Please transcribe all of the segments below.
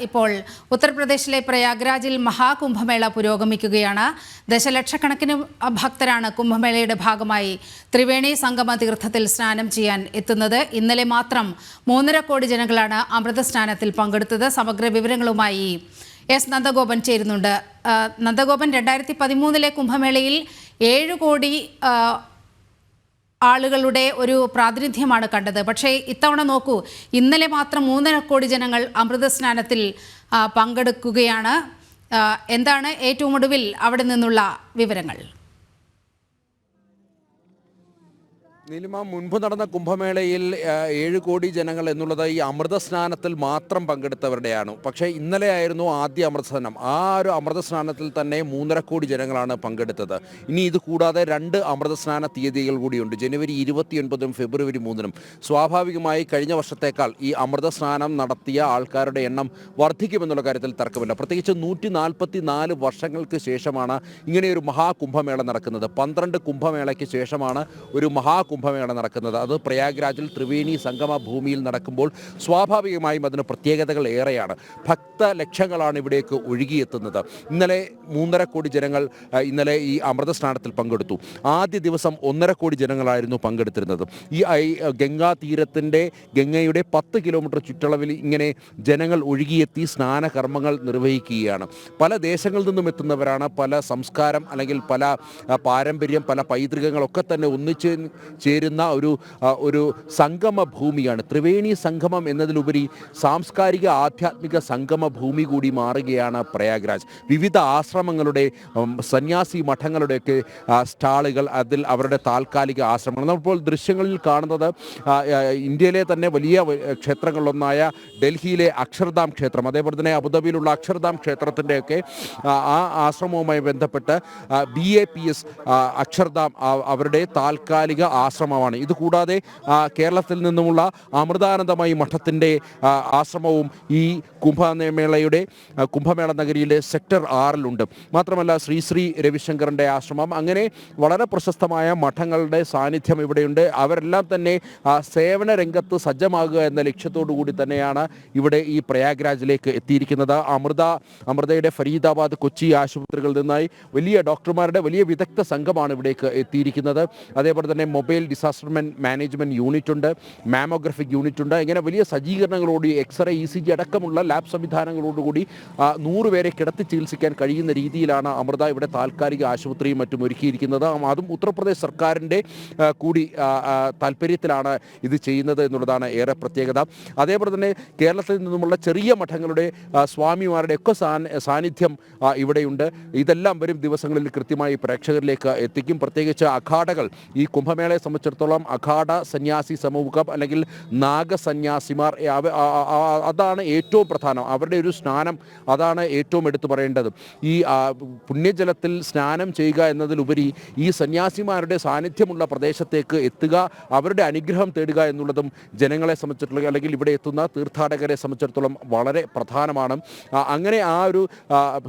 ഇപ്പോൾ ഉത്തർപ്രദേശിലെ പ്രയാഗ്രാജിൽ മഹാകുംഭമേള പുരോഗമിക്കുകയാണ്. ദശലക്ഷക്കണക്കിന് ഭക്തരാണ് കുംഭമേളയുടെ ഭാഗമായി ത്രിവേണി സംഗമ തീർത്ഥത്തിൽ സ്നാനം ചെയ്യാൻ എത്തുന്നത്. ഇന്നലെ മാത്രം 3.5 കോടി ജനങ്ങളാണ് അമൃത സ്നാനത്തിൽ പങ്കെടുത്തത്. സമഗ്ര വിവരങ്ങളുമായി എസ് നന്ദഗോപൻ ചേരുന്നുണ്ട്. നന്ദഗോപൻ, 2013 കുംഭമേളയിൽ 7 കോടി ആളുകളുടെ ഒരു പ്രാതിനിധ്യമാണ് കണ്ടത്. പക്ഷേ ഇത്തവണ നോക്കൂ, ഇന്നലെ മാത്രം 3.5 കോടി ജനങ്ങൾ അമൃത സ്നാനത്തിൽ പങ്കെടുക്കുകയാണ്. എന്താണ് ഏറ്റവും ഒടുവിൽ അവിടെ നിന്നുള്ള വിവരങ്ങൾ? നീലിമ, മുൻപ് നടന്ന കുംഭമേളയിൽ 7 കോടി ജനങ്ങൾ എന്നുള്ളത് ഈ അമൃത സ്നാനത്തിൽ മാത്രം പങ്കെടുത്തവരുടെയാണ്. പക്ഷേ ഇന്നലെ ആയിരുന്നു ആദ്യ അമൃതസ്നാനം. ആ ഒരു അമൃതസ്നാനത്തിൽ തന്നെ 3.5 കോടി ജനങ്ങളാണ് പങ്കെടുത്തത്. ഇനി ഇത് കൂടാതെ 2 അമൃതസ്നാന തീയതികൾ കൂടിയുണ്ട്, ജനുവരി 29-നും ഫെബ്രുവരി 3-നും. സ്വാഭാവികമായി കഴിഞ്ഞ വർഷത്തേക്കാൾ ഈ അമൃതസ്നാനം നടത്തിയ ആൾക്കാരുടെ എണ്ണം വർദ്ധിക്കുമെന്നുള്ള കാര്യത്തിൽ തർക്കമില്ല. പ്രത്യേകിച്ച് 144 വർഷങ്ങൾക്ക് ശേഷമാണ് ഇങ്ങനെയൊരു മഹാകുംഭമേള നടക്കുന്നത്. 12 കുംഭമേളയ്ക്ക് ശേഷമാണ് ഒരു മഹാകുംഭമേള നടക്കുന്നത്. അത് പ്രയാഗ്രാജിൽ ത്രിവേണി സംഗമ ഭൂമിയിൽ നടക്കുമ്പോൾ സ്വാഭാവികമായും അതിന് പ്രത്യേകതകൾ ഏറെയാണ്. ഭക്തലക്ഷങ്ങളാണ് ഇവിടേക്ക് ഒഴുകിയെത്തുന്നത്. ഇന്നലെ 3.5 കോടി ജനങ്ങൾ ഇന്നലെ ഈ അമൃത സ്നാനത്തിൽ പങ്കെടുത്തു. ആദ്യ ദിവസം 1.5 കോടി ജനങ്ങളായിരുന്നു പങ്കെടുത്തിരുന്നത്. ഈ ഗംഗാ തീരത്തിൻ്റെ ഗംഗയുടെ 10 കിലോമീറ്റർ ചുറ്റളവിൽ ഇങ്ങനെ ജനങ്ങൾ ഒഴുകിയെത്തി സ്നാനകർമ്മങ്ങൾ നിർവഹിക്കുകയാണ്. പല ദേശങ്ങളിൽ നിന്നും എത്തുന്നവരാണ്. പല സംസ്കാരം അല്ലെങ്കിൽ പല പാരമ്പര്യം, പല പൈതൃകങ്ങളൊക്കെ തന്നെ ഒന്നിച്ച് ചേരുന്ന ഒരു സംഗമ ഭൂമിയാണ്. ത്രിവേണി സംഗമം എന്നതിലുപരി സാംസ്കാരിക ആധ്യാത്മിക സംഗമ ഭൂമി കൂടി മാറുകയാണ് പ്രയാഗ്രാജ്. വിവിധ ആശ്രമങ്ങളുടെ, സന്യാസി മഠങ്ങളുടെയൊക്കെ സ്റ്റാളുകൾ, അതിൽ അവരുടെ താൽക്കാലിക ആശ്രമങ്ങൾ. നമ്മളിപ്പോൾ ദൃശ്യങ്ങളിൽ കാണുന്നത് ഇന്ത്യയിലെ തന്നെ വലിയ ക്ഷേത്രങ്ങളിലൊന്നായ ഡൽഹിയിലെ അക്ഷർധാം ക്ഷേത്രം, അതേപോലെ തന്നെ അബുദാബിയിലുള്ള അക്ഷർധാം ക്ഷേത്രത്തിൻ്റെയൊക്കെ ആ ആശ്രമവുമായി ബന്ധപ്പെട്ട് BAPS അക്ഷർധാം അവരുടെ താൽക്കാലിക ആശ്രമമാണ്. ഇതുകൂടാതെ കേരളത്തിൽ നിന്നുമുള്ള അമൃതാനന്ദമയി മഠത്തിൻ്റെ ആശ്രമവും ഈ കുംഭമേള നഗരിയിലെ സെക്ടർ 6-ലുണ്ട്. മാത്രമല്ല ശ്രീ രവിശങ്കറിൻ്റെ ആശ്രമം, അങ്ങനെ വളരെ പ്രശസ്തമായ മഠങ്ങളുടെ സാന്നിധ്യം ഇവിടെയുണ്ട്. അവരെല്ലാം തന്നെ സേവന രംഗത്ത് സജ്ജമാകുക എന്ന ലക്ഷ്യത്തോടു കൂടി തന്നെയാണ് ഇവിടെ ഈ പ്രയാഗ്രാജിലേക്ക് എത്തിയിരിക്കുന്നത്. അമൃതയുടെ ഫരീദാബാദ്, കൊച്ചി ആശുപത്രികളിൽ നിന്നായി വലിയ ഡോക്ടർമാരുടെ വലിയ വിദഗ്ധ സംഘമാണ് ഇവിടേക്ക് എത്തിയിരിക്കുന്നത്. അതേപോലെ തന്നെ മൊബൈൽ ഡിസാസ്റ്റർ മാനേജ്മെൻറ്റ് യൂണിറ്റ് ഉണ്ട്, മാമോഗ്രഫിക് യൂണിറ്റ് ഉണ്ട്. ഇങ്ങനെ വലിയ സജ്ജീകരണങ്ങളോട് എക്സ്റേ, ECG അടക്കമുള്ള ലാബ് സംവിധാനങ്ങളോടുകൂടി 100 പേരെ കിടത്തി ചികിത്സിക്കാൻ കഴിയുന്ന രീതിയിലാണ് അമൃത ഇവിടെ താൽക്കാലിക ആശുപത്രിയും മറ്റും ഒരുക്കിയിരിക്കുന്നത്. അതും ഉത്തർപ്രദേശ് സർക്കാരിൻ്റെ കൂടി താല്പര്യത്തിലാണ് ഇത് ചെയ്യുന്നത് എന്നുള്ളതാണ് ഏറെ പ്രത്യേകത. അതേപോലെ തന്നെ കേരളത്തിൽ നിന്നുമുള്ള ചെറിയ മഠങ്ങളുടെ സ്വാമിമാരുടെ ഒക്കെ സാന്നിധ്യം ഇവിടെയുണ്ട്. ഇതെല്ലാം വരും ദിവസങ്ങളിൽ കൃത്യമായി പ്രേക്ഷകരിലേക്ക് എത്തിക്കും. പ്രത്യേകിച്ച് അഖാഡകൾ, ഈ കുംഭമേളയെ സംബന്ധിച്ചിടത്തോളം അഖാഡ സന്യാസി സമൂഹം അല്ലെങ്കിൽ നാഗസന്യാസിമാർ, അതാണ് ഏറ്റവും പ്രധാനം. അവരുടെ ഒരു സ്നാനം അതാണ് ഏറ്റവും എടുത്തു പറയേണ്ടത്. ഈ പുണ്യജലത്തിൽ സ്നാനം ചെയ്യുക എന്നതിലുപരി ഈ സന്യാസിമാരുടെ സാന്നിധ്യമുള്ള പ്രദേശത്തേക്ക് എത്തുക, അവരുടെ അനുഗ്രഹം തേടുക എന്നുള്ളതും ജനങ്ങളെ സംബന്ധിച്ചിടത്തോളം അല്ലെങ്കിൽ ഇവിടെ എത്തുന്ന തീർത്ഥാടകരെ സംബന്ധിച്ചിടത്തോളം വളരെ പ്രധാനമാണ്. അങ്ങനെ ആ ഒരു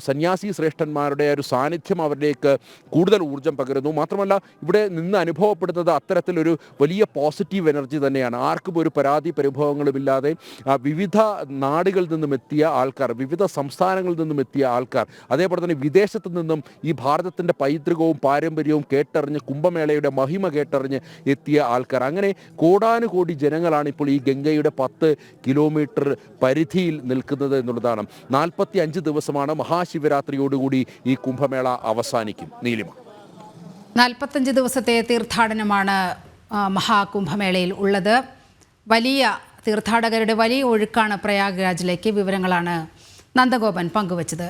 സന്യാസി ശ്രേഷ്ഠന്മാരുടെ ഒരു സാന്നിധ്യം അവരിലേക്ക് കൂടുതൽ ഊർജ്ജം പകരുന്നു. മാത്രമല്ല ഇവിടെ നിന്ന് അനുഭവപ്പെടുന്നത് അത്തരത്തിലൊരു വലിയ പോസിറ്റീവ് എനർജി തന്നെയാണ്. ആർക്കും ഒരു പരാതി പരിഭവങ്ങളുമില്ലാതെ വിവിധ നാടുകളിൽ നിന്നും എത്തിയ ആൾക്കാർ, വിവിധ സംസ്ഥാനങ്ങളിൽ നിന്നും എത്തിയ ആൾക്കാർ, അതേപോലെ തന്നെ വിദേശത്തു നിന്നും ഈ ഭാരതത്തിൻ്റെ പൈതൃകവും പാരമ്പര്യവും കേട്ടറിഞ്ഞ് കുംഭമേളയുടെ മഹിമ കേട്ടറിഞ്ഞ് എത്തിയ ആൾക്കാർ, അങ്ങനെ കോടാനുകോടി ജനങ്ങളാണ് ഇപ്പോൾ ഈ ഗംഗയുടെ 10 കിലോമീറ്റർ പരിധിയിൽ നിൽക്കുന്നത് എന്നുള്ളതാണ്. 45 ദിവസമാണ് മഹാശിവരാത്രിയോടുകൂടി ഈ കുംഭമേള അവസാനിക്കും. നീലിമ, 45 ദിവസത്തെ തീർത്ഥാടനമാണ് മഹാകുംഭമേളയിൽ ഉള്ളത്. വലിയ തീർത്ഥാടകരുടെ വലിയ ഒഴുക്കാണ് പ്രയാഗ്രാജിലേക്ക്. വിവരങ്ങളാണ് നന്ദഗോപൻ പങ്കുവച്ചത്.